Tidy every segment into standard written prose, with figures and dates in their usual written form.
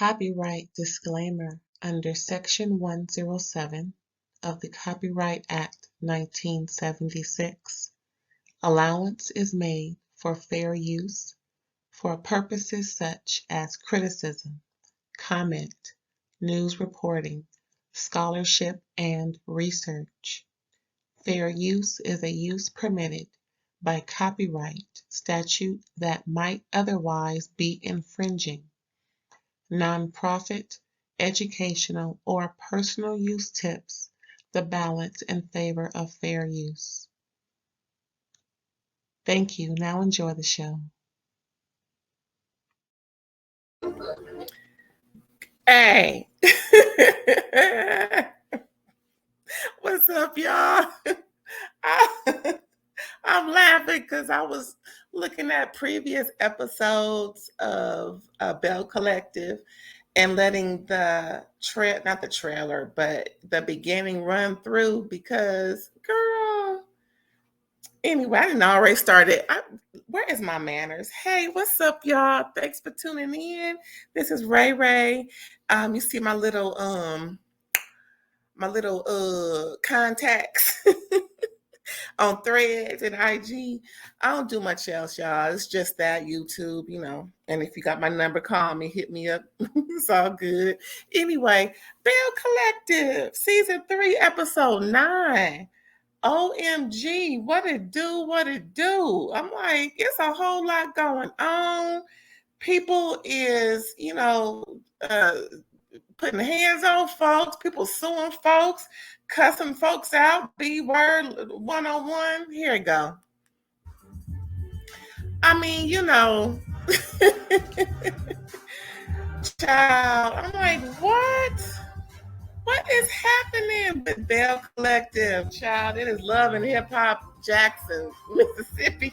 Copyright disclaimer under Section 107 of the Copyright Act 1976. Allowance is made for fair use for purposes such as criticism, comment, news reporting, scholarship, and research. Fair use is a use permitted by copyright statute that might otherwise be infringing. Nonprofit, educational, or personal use tips the balance in favor of fair use. Thank you. Now enjoy the show. Hey. What's up, y'all? I'm laughing because I was looking at previous episodes of Belle Collective and letting the not the trailer, but the beginning run through because, girl, anyway, I didn't already start it. Where is my manners? Hey, what's up, y'all? Thanks for tuning in. This is RAERAE. You see my little contacts on Threads and IG. I don't do much else, y'all. It's just that YouTube, And if you got my number, call me, hit me up. It's all good. Anyway, Belle Collective, Season 3, Episode 9. OMG, what it do? I'm like, it's a whole lot going on. People is, putting hands on folks, people suing folks, cussing folks out, B-word, 101. Here we go. I mean, child, I'm like, what? What is happening with Belle Collective, child? It is Love and Hip Hop, Jackson, Mississippi.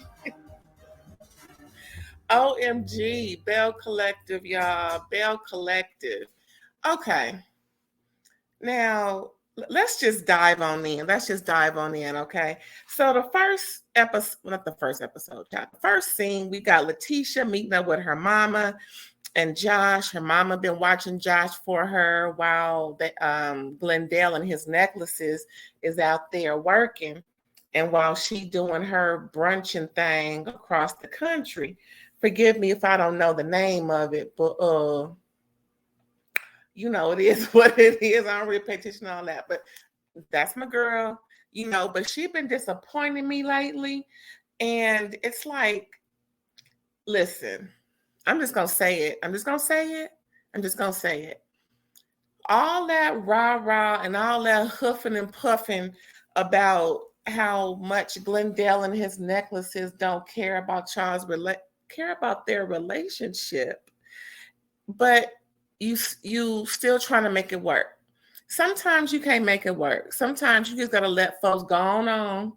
OMG, Belle Collective, y'all. Belle Collective. Okay. Now, let's just dive on in. Okay? So the first episode, not the first episode, child. The first scene, we got Lateshia meeting up with her mama and Josh. Her mama been watching Josh for her while Glendale and his necklaces is out there working, and while she doing her brunching thing across the country. Forgive me if I don't know the name of it, but it is what it is. I don't really pay attention to all that, but that's my girl. But she's been disappointing me lately, and it's like, listen. I'm just going to say it. All that rah-rah and all that huffing and puffing about how much Glendale and his necklaces don't care about care about their relationship. But you still trying to make it work. Sometimes you can't make it work. Sometimes you just got to let folks go on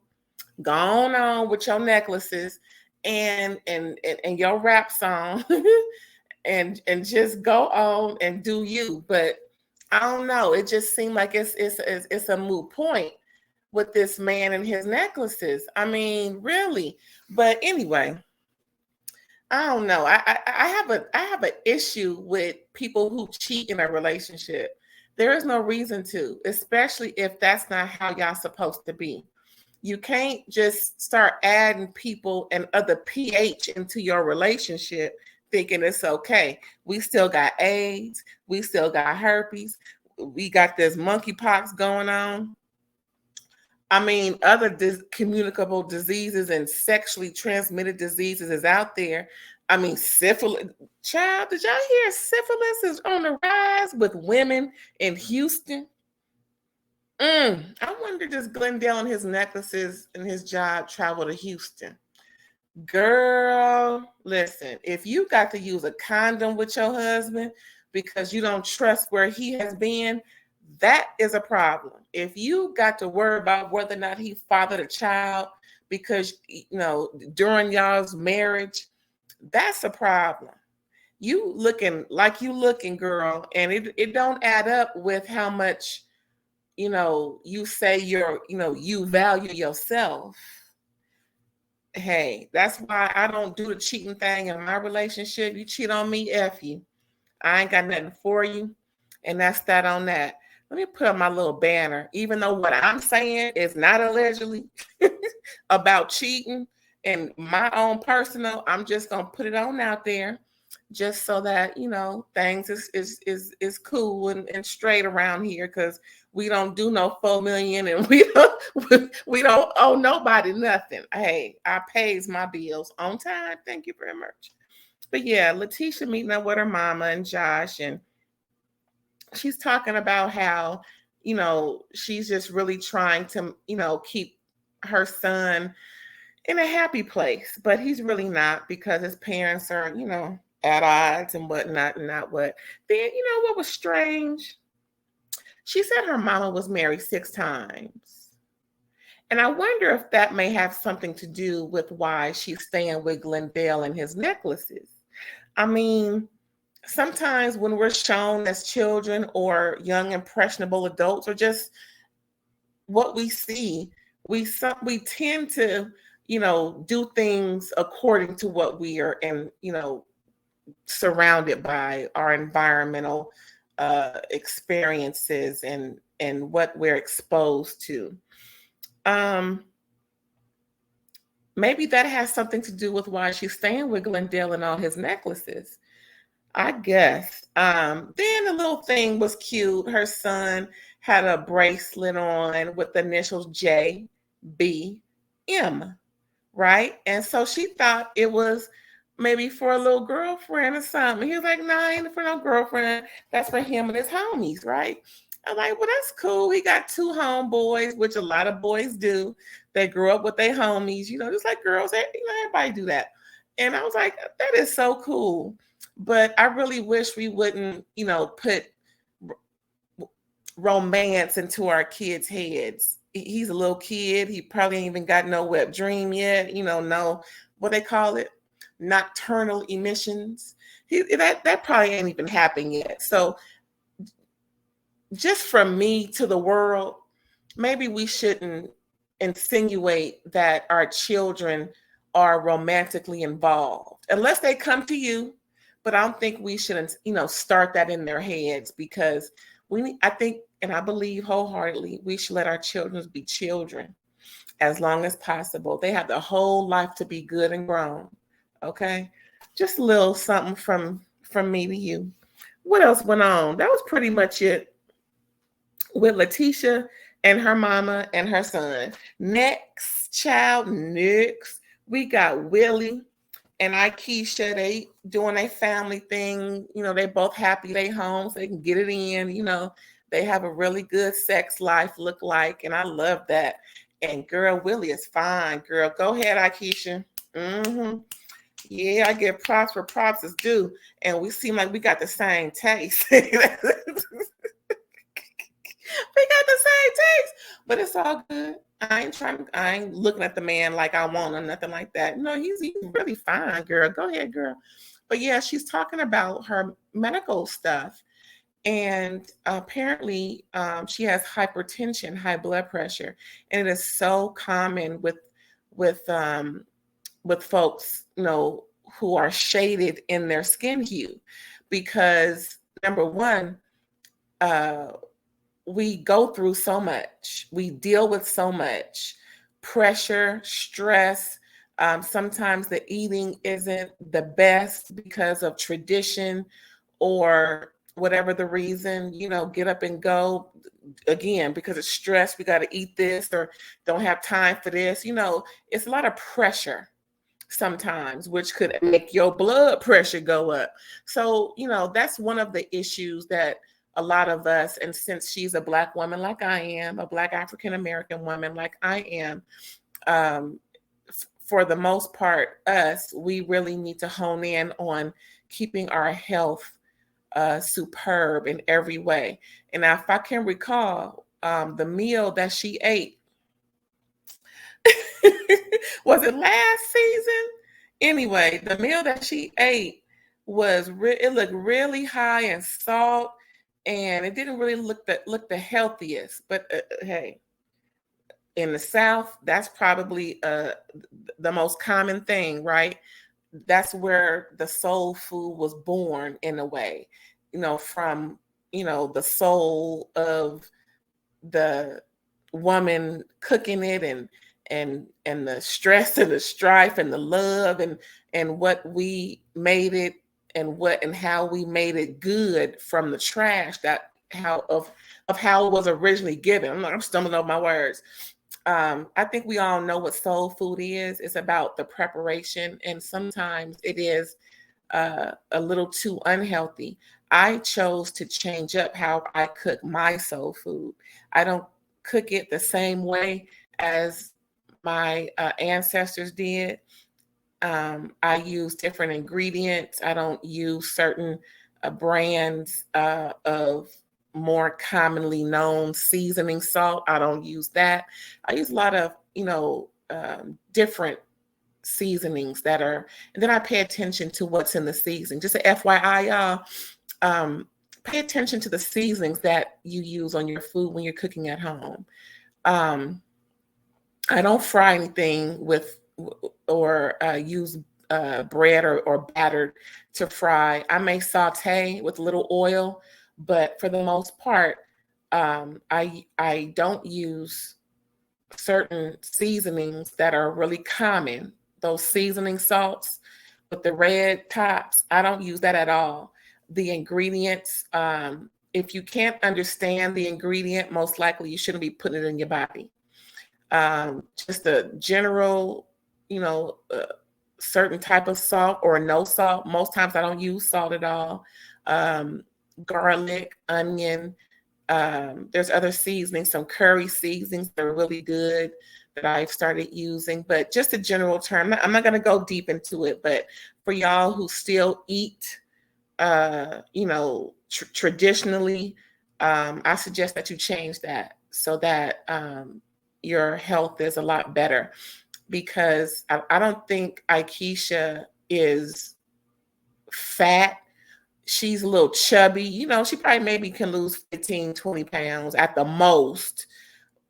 with your necklaces and your rap song and just go on and do you. But I don't know, it just seemed like it's a moot point with this man and his necklaces. I mean, really. But anyway, I don't know. I have an issue with people who cheat in a relationship. There is no reason to, especially if that's not how y'all supposed to be. You can't just start adding people and other pH into your relationship thinking it's okay. We still got AIDS. We still got herpes. We got this monkeypox going on. I mean, other communicable diseases and sexually transmitted diseases is out there. I mean, syphilis. Child, did y'all hear syphilis is on the rise with women in Houston? I wonder, does Glendale and his necklaces and his job travel to Houston? Girl, listen, if you got to use a condom with your husband because you don't trust where he has been, that is a problem. If you got to worry about whether or not he fathered a child because, during y'all's marriage, that's a problem. You looking like you looking, girl, and it don't add up with how much you say you value yourself. Hey, that's why I don't do the cheating thing in my relationship. You cheat on me, F you. I ain't got nothing for you. And that's that on that. Let me put up my little banner, even though what I'm saying is not allegedly about cheating and my own personal, I'm just gonna put it on out there just so that things is cool and straight around here, because we don't do no 4 million and we don't owe nobody nothing. Hey, I pays my bills on time. Thank you very much. But yeah, Lateshia meeting up with her mama and Josh, and she's talking about how, she's just really trying to, keep her son in a happy place, but he's really not, because his parents are, at odds and whatnot and not what. Then, what was strange? She said her mama was married 6 times. And I wonder if that may have something to do with why she's staying with Glendale and his necklaces. I mean, sometimes when we're shown as children or young impressionable adults, or just what we see, we tend to do things according to what we are surrounded by, our environmental experiences and what we're exposed to. Maybe that has something to do with why she's staying with Glendale and all his necklaces, I guess. Then the little thing was cute. Her son had a bracelet on with the initials J, B, M, right? And so she thought it was maybe for a little girlfriend or something. He was like, "No, ain't for no girlfriend. That's for him and his homies," right? I'm like, "Well, that's cool. He got 2 homeboys," which a lot of boys do. They grew up with their homies, just like girls. Everybody do that. And I was like, that is so cool. But I really wish we wouldn't, put romance into our kids' heads. He's a little kid. He probably ain't even got no wet dream yet. No, what they call it, nocturnal emissions. That probably ain't even happened yet. So just from me to the world, maybe we shouldn't insinuate that our children are romantically involved unless they come to you. But I don't think we shouldn't, start that in their heads, because I think, and I believe wholeheartedly, we should let our children be children as long as possible. They have the whole life to be good and grown. Okay. Just a little something from me to you. What else went on? That was pretty much it with Lateshia and her mama and her son. Next, we got Willie and Aikisha. They doing a family thing. They both happy they home, so they can get it in. They have a really good sex life, look like, and I love that. And girl, Willie is fine. Girl, go ahead, Aikisha. Yeah, I give props where props is due. And we seem like we got the same taste. We got the same taste, but it's all good. I ain't looking at the man like I want or nothing like that. No, he's really fine, girl. Go ahead, girl. But yeah, she's talking about her medical stuff. And apparently she has hypertension, high blood pressure. And it is so common with folks, who are shaded in their skin hue, because number one, we go through so much, we deal with so much pressure, stress. Sometimes the eating isn't the best because of tradition or whatever the reason, get up and go again because of stress. We got to eat this, or don't have time for this. It's a lot of pressure sometimes, which could make your blood pressure go up. So, that's one of the issues that a lot of us, and since she's a Black woman like I am, a Black African-American woman like I am, for the most part, we really need to hone in on keeping our health superb in every way. And now, if I can recall, the meal that she ate, was it last season? Anyway, the meal that she ate it looked really high in salt, and it didn't really look the healthiest. But hey, in the South, that's probably the most common thing, right? that's where the soul food was born in a way, from, the soul of the woman cooking it, and the stress and the strife and the love, and what we made it, and how we made it good from the trash, that how of how it was originally given. I'm stumbling over my words. I think we all know what soul food is. It's about the preparation, and sometimes it is a little too unhealthy. I chose to change up how I cook my soul food. I don't cook it the same way as my ancestors did. I use different ingredients. I don't use certain brands of more commonly known seasoning salt. I don't use that. I use a lot of, different seasonings that are, and then I pay attention to what's in the seasoning. Just a FYI, y'all, pay attention to the seasonings that you use on your food when you're cooking at home. I don't fry anything with or use bread or batter to fry. I may saute with a little oil, but for the most part, I don't use certain seasonings that are really common. Those seasoning salts with the red tops, I don't use that at all. The ingredients, if you can't understand the ingredient, most likely you shouldn't be putting it in your body. Just a general, certain type of salt or no salt. Most times I don't use salt at all. Garlic, onion. There's other seasonings, some curry seasonings that are really good that I've started using, but just a general term. I'm not going to go deep into it, but for y'all who still eat, traditionally, I suggest that you change that so that your health is a lot better, because I don't think Aikisha is fat. She's a little chubby. She probably maybe can lose 15, 20 pounds at the most,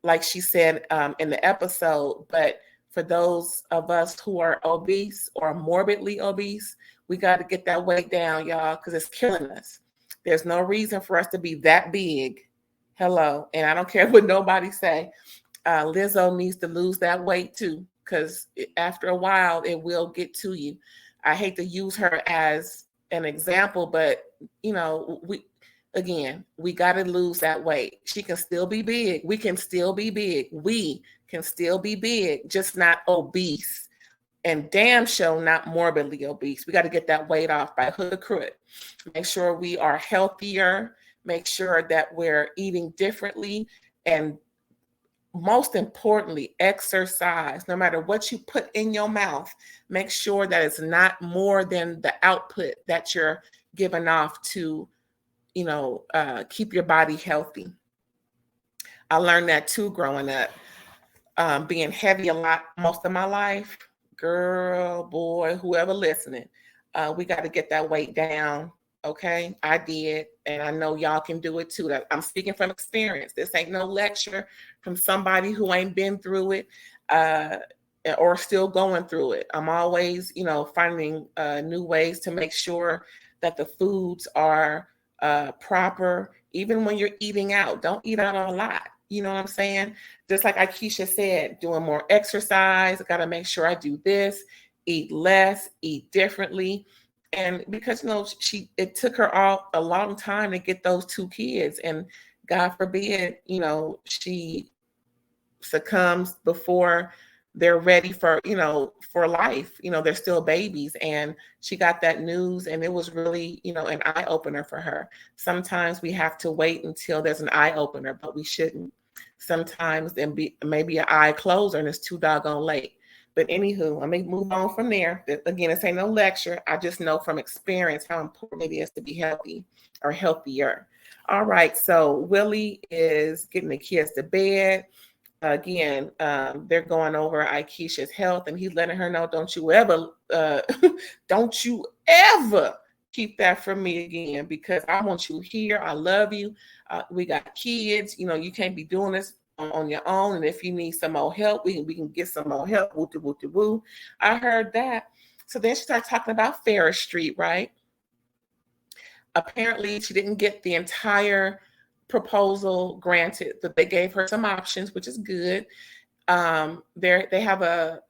like she said in the episode. But for those of us who are obese or morbidly obese, we got to get that weight down, y'all, because it's killing us. There's no reason for us to be that big. Hello. And I don't care what nobody say. Lizzo needs to lose that weight too, because after a while, it will get to you. I hate to use her as an example, but we got to lose that weight. She can still be big. We can still be big. We can still be big, just not obese, and damn sure not morbidly obese. We got to get that weight off by hook or crook. Make sure we are healthier. Make sure that we're eating differently, and most importantly, exercise. No matter what you put in your mouth, make sure that it's not more than the output that you're giving off to, keep your body healthy. I learned that too growing up, being heavy a lot most of my life. Girl, boy, whoever listening, we got to get that weight down. Okay, I did, and I know y'all can do it too. I'm speaking from experience. This ain't no lecture from somebody who ain't been through it or still going through it. I'm always, finding new ways to make sure that the foods are proper. Even when you're eating out, don't eat out a lot. You know what I'm saying? Just like Aikisha said, doing more exercise. I got to make sure I do this, eat less, eat differently. And because, it took her a long time to get those 2 kids, and God forbid, she succumbs before they're ready for life. They're still babies, and she got that news, and it was really, an eye opener for her. Sometimes we have to wait until there's an eye opener, but we shouldn't. Sometimes then maybe an eye closer and it's too doggone late. But anywho, let me move on from there. Again, this ain't no lecture. I just know from experience how important it is to be healthy or healthier. All right, so Willie is getting the kids to bed. Again, they're going over Aikisha's health, and he's letting her know, don't you ever keep that from me again, because I want you here. I love you. We got kids. You can't be doing this on your own. And if you need some more help, we can get some more help. Woo, woo, woo. I heard that. So then she started talking about Ferris Street, right? Apparently, she didn't get the entire proposal granted, but they gave her some options, which is good. They have a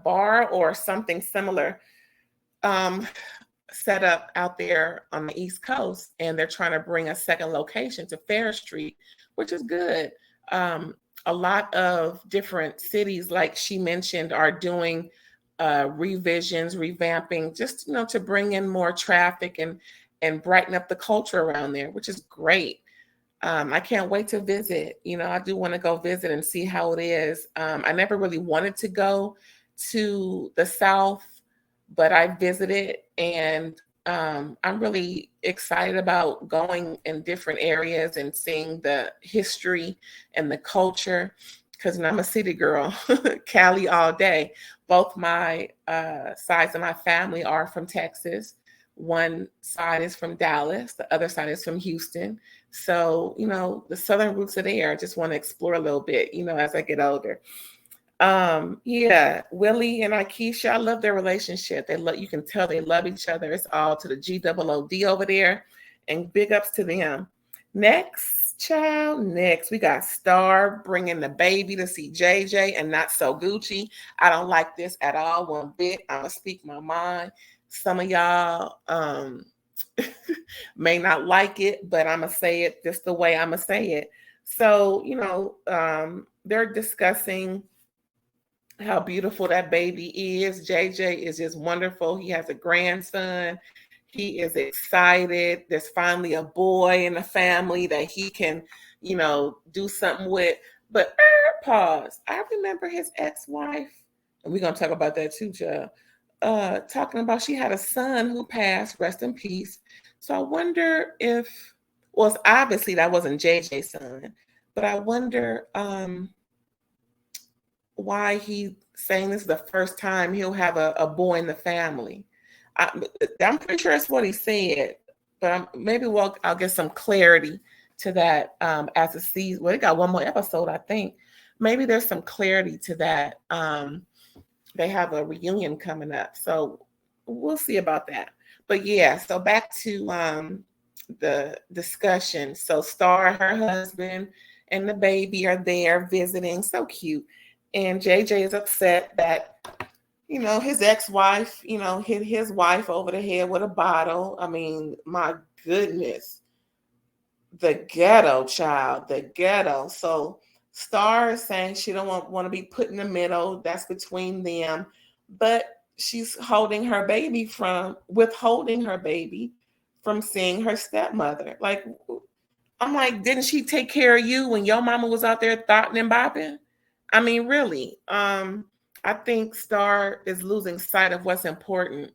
bar or something similar um, set up out there on the East Coast, and they're trying to bring a second location to Fair Street, which is good. A lot of different cities, like she mentioned, are doing revisions, revamping, just to bring in more traffic and brighten up the culture around there, which is great. I can't wait to visit. I do want to go visit and see how it is. I never really wanted to go to the South, but I visited, and I'm really excited about going in different areas and seeing the history and the culture. Because I'm a city girl, Cali all day. Both my sides of my family are from Texas. One side is from Dallas, the other side is from Houston. So, the southern roots are there. I just want to explore a little bit, as I get older. Yeah, Willie and Aikisha, I love their relationship. You can tell they love each other. It's all to the GOOD over there. And big ups to them. Next, we got Star bringing the baby to see JJ and not Sogucci. I don't like this at all one bit. I'm going to speak my mind. Some of y'all may not like it, but I'm going to say it just the way I'm going to say it. So, they're discussing how beautiful that baby is. JJ is just wonderful. He has a grandson. He is excited. There's finally a boy in the family that he can, do something with. But pause. I remember his ex-wife, and we're going to talk about that too, Joe. Talking about she had a son who passed, rest in peace. So I wonder obviously that wasn't JJ's son, but I wonder why he saying this is the first time he'll have a boy in the family. I'm pretty sure that's what he said, but maybe I'll get some clarity to that as the season. Well, they got one more episode, I think. Maybe there's some clarity to that. They have a reunion coming up, so we'll see about that. But yeah, so back to the discussion. So Star, her husband, and the baby are there visiting. So cute. And JJ is upset that, his ex-wife, hit his wife over the head with a bottle. I mean, my goodness. The ghetto, child, the ghetto. So Star is saying she don't want to be put in the middle. That's between them. But she's withholding her baby from seeing her stepmother. Like, I'm like, didn't she take care of you when your mama was out there thotting and bopping? I mean, really. I think Star is losing sight of what's important.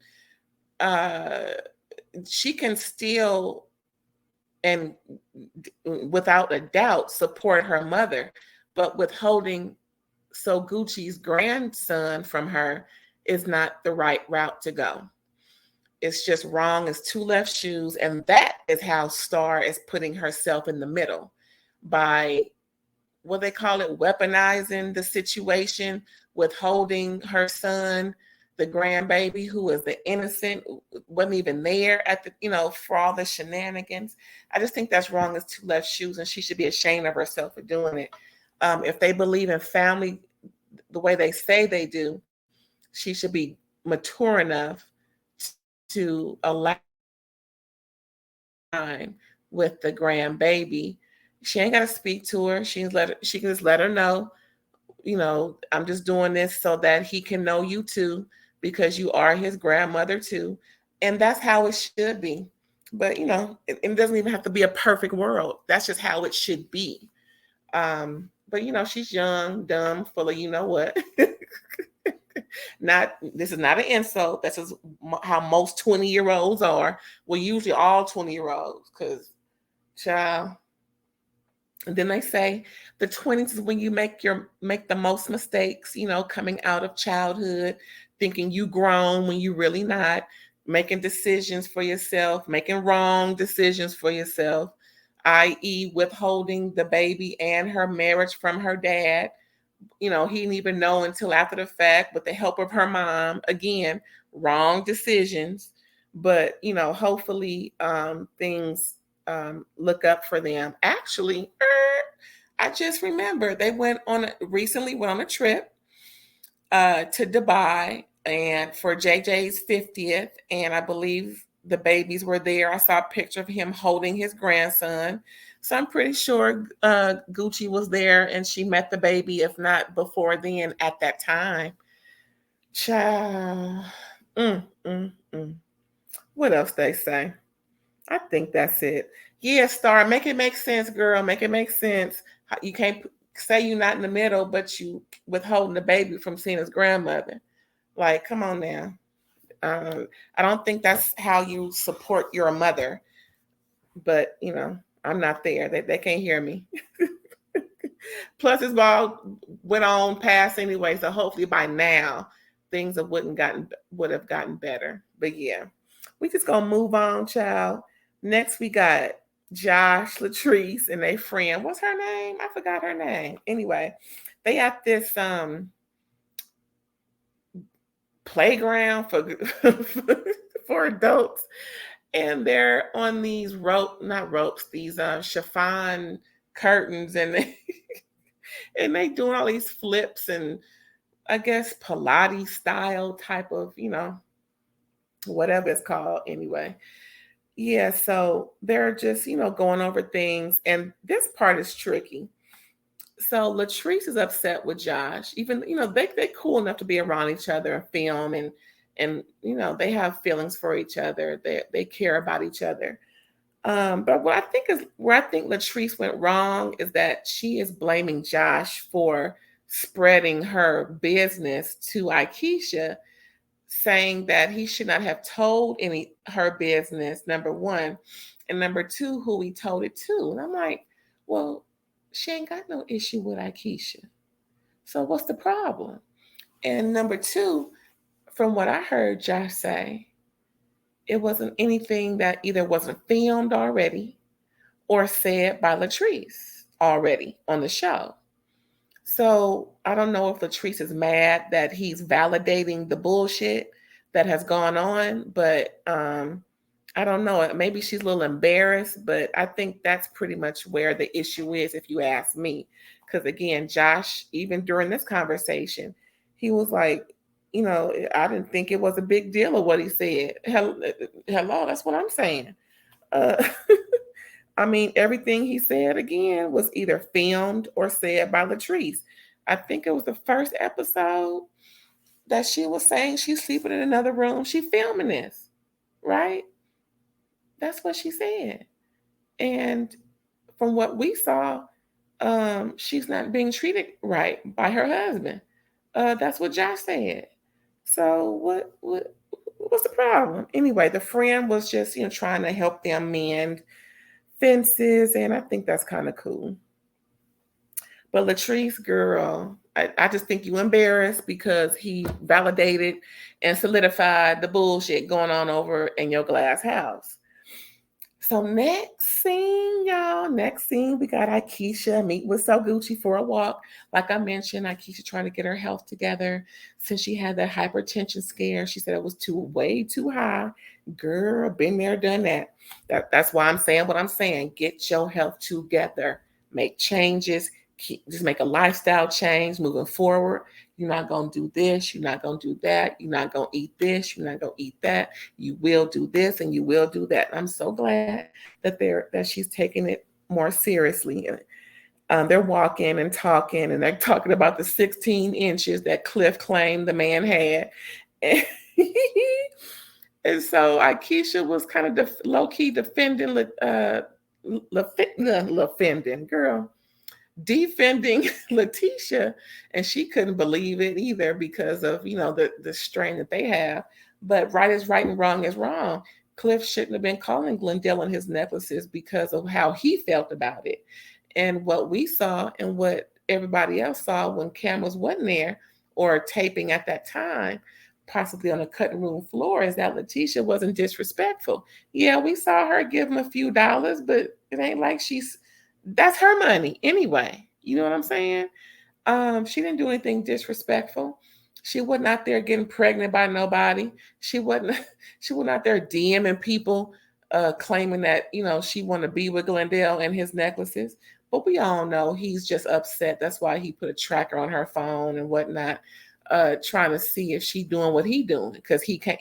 She can still, and without a doubt, support her mother, but withholding Sogucci's grandson from her is not the right route to go. It's just wrong. It's two left shoes. And that is how Star is putting herself in the middle by, what they call it, weaponizing the situation, withholding her son, the grandbaby, who is the innocent, wasn't even there at the, for all the shenanigans. I just think that's wrong. It's two left shoes, and she should be ashamed of herself for doing it. If they believe in family the way they say they do, she should be mature enough to allow time with the grandbaby. She ain't got to speak to her. She can just let her know, I'm just doing this so that he can know you too, because you are his grandmother too. And that's how it should be. But, it doesn't even have to be a perfect world. That's just how it should be. But, she's young, dumb, full of what. This is not an insult. That's just how most 20-year-olds are. Well, usually all 20-year-olds, because, child. And then they say the 20s is when you make the most mistakes, coming out of childhood, thinking you grown when you really not, making decisions for yourself, making wrong decisions for yourself, i.e. withholding the baby and her marriage from her dad, he didn't even know until after the fact with the help of her mom. Again, wrong decisions, but hopefully things look up for them. Actually, I just remember they recently went on a trip to Dubai and for JJ's 50th, and I believe the babies were there. I saw a picture of him holding his grandson. So I'm pretty sure Gucci was there and she met the baby, if not before then, at that time. Child. Mm. What else they say? I think that's it. Yeah, Star, make it make sense, girl. Make it make sense. You can't say you're not in the middle, but you withholding the baby from seeing his grandmother. Like, come on now. I don't think that's how you support your mother. But I'm not there. They can't hear me. Plus, it's all went on past anyway, so hopefully by now things would have gotten better. But yeah, we just gonna move on, child. Next, we got Josh, Latrice, and their friend. What's her name? I forgot her name. Anyway, they at this playground for for adults, and they're on these not ropes, these chiffon curtains, and they doing all these flips and I guess Pilates style type of whatever it's called anyway. Yeah, so they're just going over things, and this part is tricky. So Latrice is upset with Josh. Even they cool enough to be around each other and film, and they have feelings for each other. They care about each other. But where I think Latrice went wrong is that she is blaming Josh for spreading her business to Aikisha, saying that he should not have told her business, number one, and number two, who he told it to. And I'm like, well, she ain't got no issue with Aikisha. So what's the problem? And number two, from what I heard Josh say, it wasn't anything that either wasn't filmed already or said by Latrice already on the show. So I don't know if Latrice is mad that he's validating the bullshit that has gone on, but I don't know. Maybe she's a little embarrassed, but I think that's pretty much where the issue is, if you ask me. Because again, Josh, even during this conversation, he was like, I didn't think it was a big deal of what he said. Hello, that's what I'm saying. Uh, I mean, everything he said again was either filmed or said by Latrice. I think it was the first episode that she was saying she's sleeping in another room. She filming this, right? That's what she said. And from what we saw, she's not being treated right by her husband. That's what Josh said. So what's the problem? Anyway, the friend was just trying to help them mend fences, and I think that's kind of cool. But Latrice, girl, I just think you embarrassed because he validated and solidified the bullshit going on over in your glass house. So next scene, y'all. Next scene, we got Aikisha meet with Sogucci for a walk. Like I mentioned, Aikisha trying to get her health together since she had that hypertension scare. She said it was way too high. Girl, been there, done that. That's why I'm saying what I'm saying. Get your health together. Make changes. Just make a lifestyle change moving forward. You're not going to do this. You're not going to do that. You're not going to eat this. You're not going to eat that. You will do this and you will do that. And I'm so glad that she's taking it more seriously. They're walking and talking, and they're talking about the 16 inches that Cliff claimed the man had. And so Aikisha was kind of low-key defending Lateshia, and she couldn't believe it either because of the strain that they have. But right is right and wrong is wrong. Cliff shouldn't have been calling Glendale and his necklaces because of how he felt about it. And what we saw and what everybody else saw when cameras wasn't there or taping at that time, possibly on the cutting room floor, is that Lateshia wasn't disrespectful. Yeah, we saw her give him a few dollars, but it ain't like that's her money anyway. You know what I'm saying? She didn't do anything disrespectful. She wasn't out there getting pregnant by nobody. She wasn't she wasn't out there DMing people claiming that, she wanted to be with Glendale and his necklaces. But we all know he's just upset. That's why he put a tracker on her phone and whatnot, trying to see if she doing what he doing. Because he can't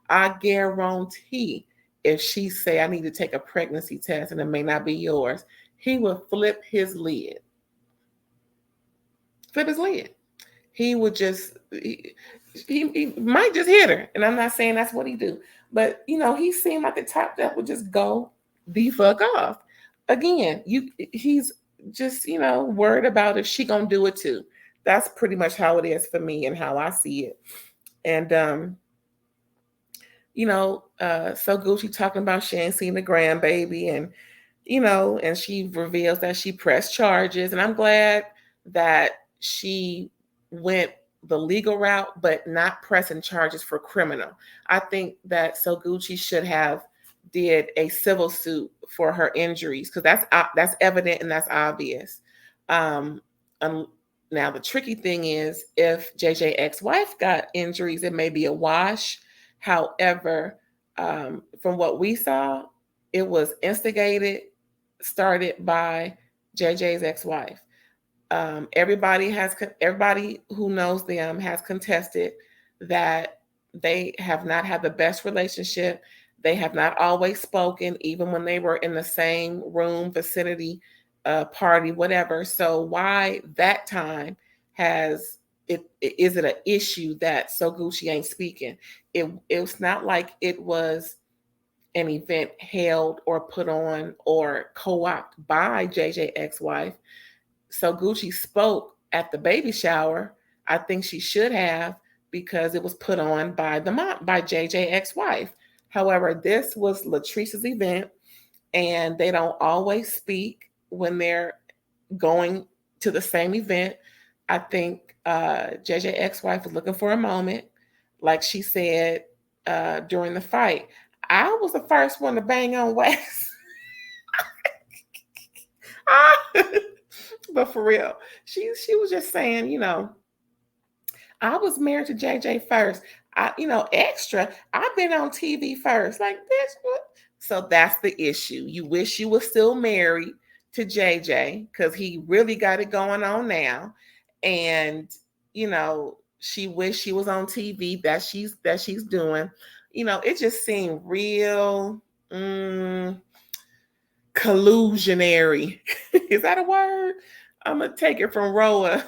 I guarantee if she say I need to take a pregnancy test and it may not be yours, he will flip his lid. Flip his lid. He would just he might just hit her, and I'm not saying that's what he do, but he seemed like the type that would just go the fuck off. Again, he's just worried about if she gonna do it too. That's pretty much how it is for me and how I see it. And so Gucci talking about she ain't seen the grandbaby, and she reveals that she pressed charges, and I'm glad that she went the legal route, but not pressing charges for criminal. I think that Sogucci should have did a civil suit for her injuries because that's evident and that's obvious. Um, Now the tricky thing is if JJ ex-wife got injuries, it may be a wash. However, from what we saw, it was instigated, started by JJ's ex-wife. Everybody who knows them has contested that they have not had the best relationship. They have not always spoken, even when they were in the same room, vicinity, party, whatever. So why that time has it? Is it an issue that Sogucci ain't speaking? It's not like it was an event held or put on or co-opted by JJ ex-wife. Sogucci spoke at the baby shower. I think she should have because it was put on by the mom, by JJ ex-wife. However, this was Latrice's event, and they don't always speak when they're going to the same event. I think JJ ex-wife was looking for a moment, like she said during the fight. I was the first one to bang on West. But for real, she was just saying, I was married to JJ first. Extra. I've been on TV first. Like, bitch, what? So that's the issue. You wish you were still married to JJ because he really got it going on now. And, she wished she was on TV that she's doing. It just seemed real collusionary. Is that a word? I'm gonna take it from Roa.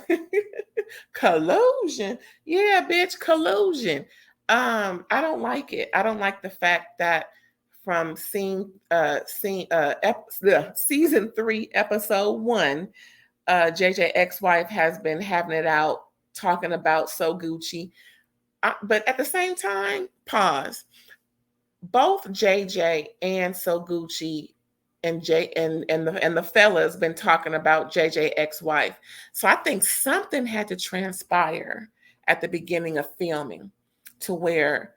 Collusion. Yeah, bitch, collusion. I don't like it. I don't like the fact that from season 3, episode 1, JJ ex-wife has been having it out talking about Sogucci. But at the same time, pause. Both JJ and Sogucci and the fellas been talking about JJ ex-wife. So I think something had to transpire at the beginning of filming to where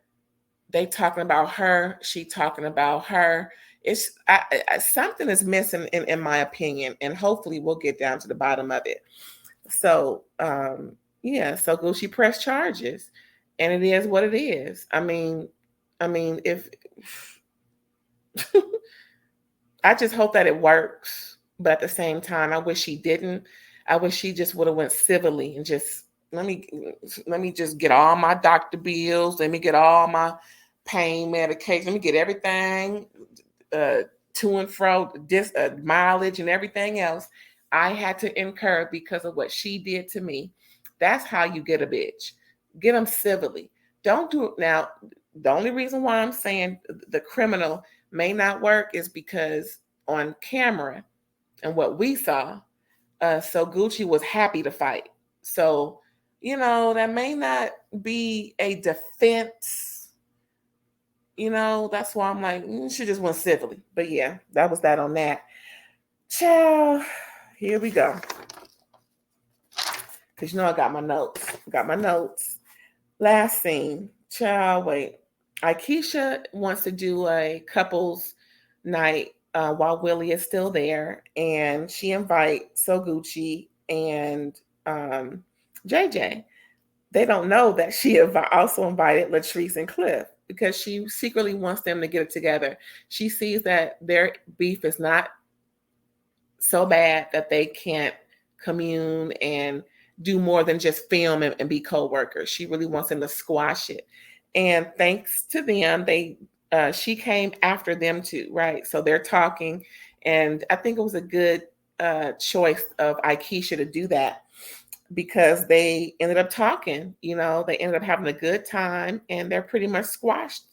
they talking about her, she talking about her. It's something is missing in my opinion, and hopefully we'll get down to the bottom of it. So so Gucci pressed charges, and it is what it is. I mean, if I just hope that it works, but at the same time, I wish he didn't. I wish he just would have went civilly and just let me just get all my doctor bills. Let me get all my pain medication. Let me get everything to and fro, mileage and everything else I had to incur because of what she did to me. That's how you get a bitch. Get them civilly. Don't do it now. The only reason why I'm saying the criminal may not work is because on camera and what we saw, Gucci was happy to fight. So, that may not be a defense. That's why I'm like, she just went civilly. But yeah, that was that on that. Ciao. Here we go. Because I got my notes. Last scene. Ciao, wait. Aikisha wants to do a couples night while Willie is still there, and she invites Sogucci and JJ. They don't know that she also invited Latrice and Cliff because she secretly wants them to get it together. She sees that their beef is not so bad that they can't commune and do more than just film and be co-workers. She really wants them to squash it. And thanks to them, she came after them too, right? So they're talking, and I think it was a good choice of Aikisha to do that because they ended up talking. They ended up having a good time, and they're pretty much squashed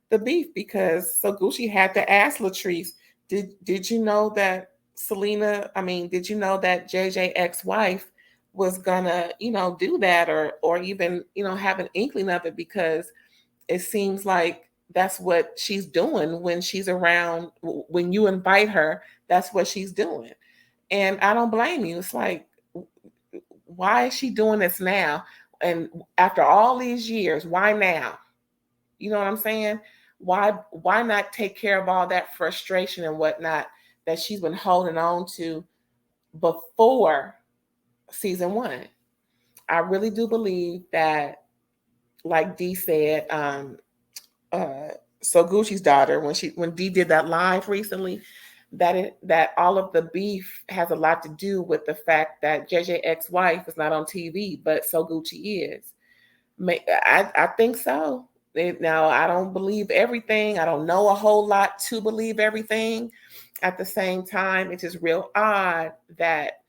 the beef because Sogucci had to ask Latrice, did you know that did you know that JJ ex-wife was gonna, do that or even, have an inkling of it, because it seems like that's what she's doing when she's around. When you invite her, that's what she's doing. And I don't blame you. It's like, why is she doing this now? And after all these years, why now? You know what I'm saying? Why not take care of all that frustration and whatnot that she's been holding on to before season one? I really do believe that, like Dee said, so Gucci's daughter, when Dee did that live recently, that all of the beef has a lot to do with the fact that JJ ex-wife is not on TV, but So Gucci is. I think so. Now, I don't believe everything. I don't know a whole lot to believe everything. At the same time, it's just real odd that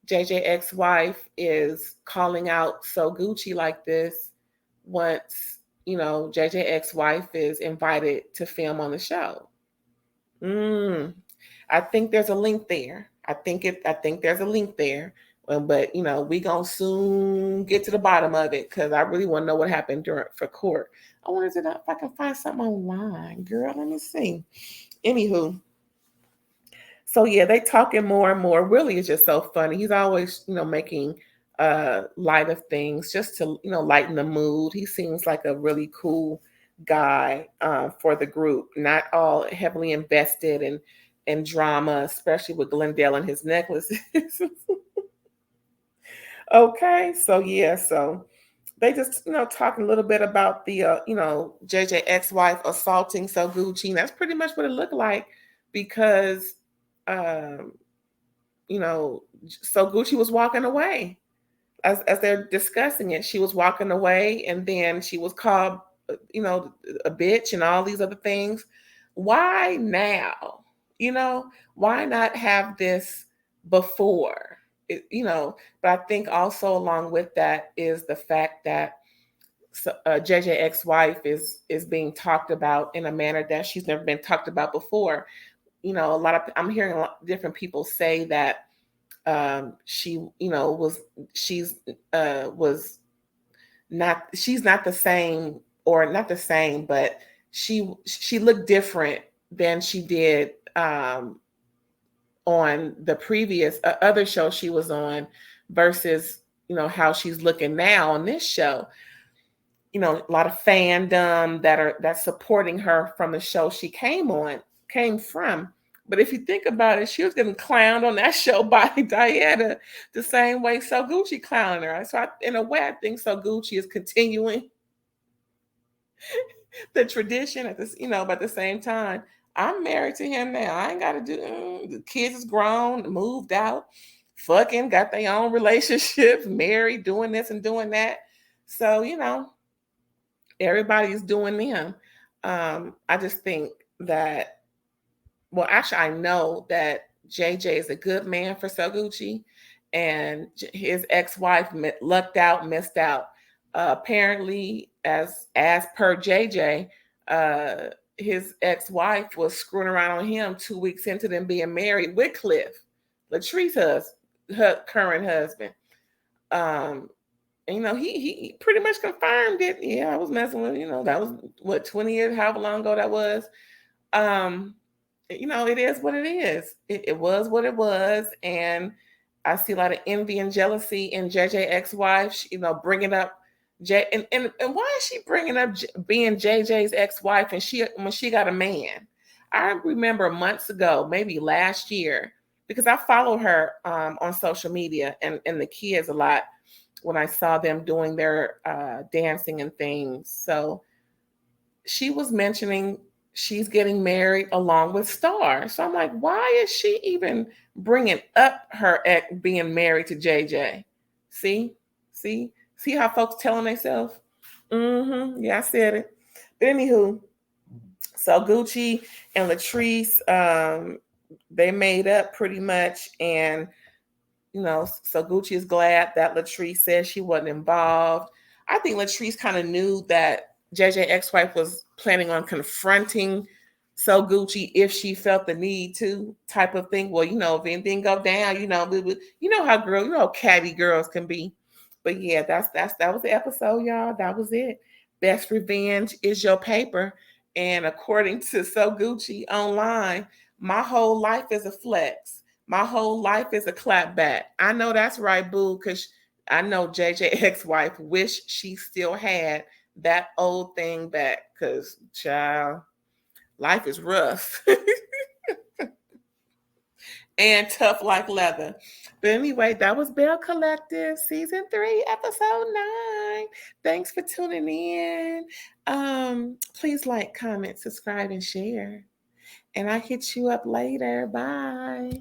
JJ ex-wife is calling out So Gucci like this once, JJ ex-wife is invited to film on the show. I think there's a link there. I think there's a link there. But we gonna soon get to the bottom of it because I really want to know what happened for court. I wonder if I can find something online, girl. Let me see. Anywho, so yeah, they talking more and more. Really, it's just so funny. He's always, making light of things just to, lighten the mood. He seems like a really cool guy for the group, not all heavily invested in drama, especially with Glendale and his necklaces. Okay, so yeah, so they just, talking a little bit about the JJ ex-wife assaulting Sogucci. And that's pretty much what it looked like because um so Gucci was walking away as they're discussing it. She was walking away, and then she was called, a bitch and all these other things. Why now? Why not have this before? But I think also along with that is the fact that JJ ex-wife is being talked about in a manner that she's never been talked about before. I'm hearing a lot different people say that she was not she's not the same, or not the same, but she looked different than she did on the previous other show she was on versus how she's looking now on this show. A lot of fandom that's supporting her from the show she came from. But if you think about it, she was getting clowned on that show by Diana the same way Sogucci clowned her. So in a way, I think Sogucci is continuing the tradition at this, but at the same time, I'm married to him now. I ain't got to do. The kids is grown, moved out, fucking got their own relationships, married, doing this and doing that. So everybody's doing them. I just think that, well, actually, I know that JJ is a good man for Sogucci, and his ex-wife lucked out, missed out. Apparently, as per JJ, his ex-wife was screwing around on him 2 weeks into them being married with Cliff, Latrice's her current husband. And, he pretty much confirmed it. Yeah, I was messing with, that was what, 20 years, however long ago that was. It is what it is. It was what it was. And I see a lot of envy and jealousy in JJ ex-wife, bringing up and why is she bringing up being JJ's ex-wife and when she got a man? I remember months ago, maybe last year, because I follow her on social media and the kids a lot when I saw them doing their dancing and things. So she was mentioning she's getting married along with Star. So I'm like, why is she even bringing up her ex being married to JJ? See, see how folks telling themselves. Yeah, I said it. But anywho, so Gucci and Latrice, they made up pretty much, and so Gucci is glad that Latrice said she wasn't involved. I think Latrice kind of knew that JJ ex-wife was planning on confronting Gucci if she felt the need to, type of thing. Well, if anything go down, how catty girls can be. But yeah, that was the episode, y'all. That was it. Best revenge is your paper. And according to Gucci online, my whole life is a flex. My whole life is a clapback. I know that's right, boo, because I know JJ ex-wife wish she still had that old thing back, because, child, life is rough and tough like leather. But anyway, that was Belle Collective Season 3, Episode 9. Thanks for tuning in. Please like, comment, subscribe, and share. And I'll hit you up later. Bye.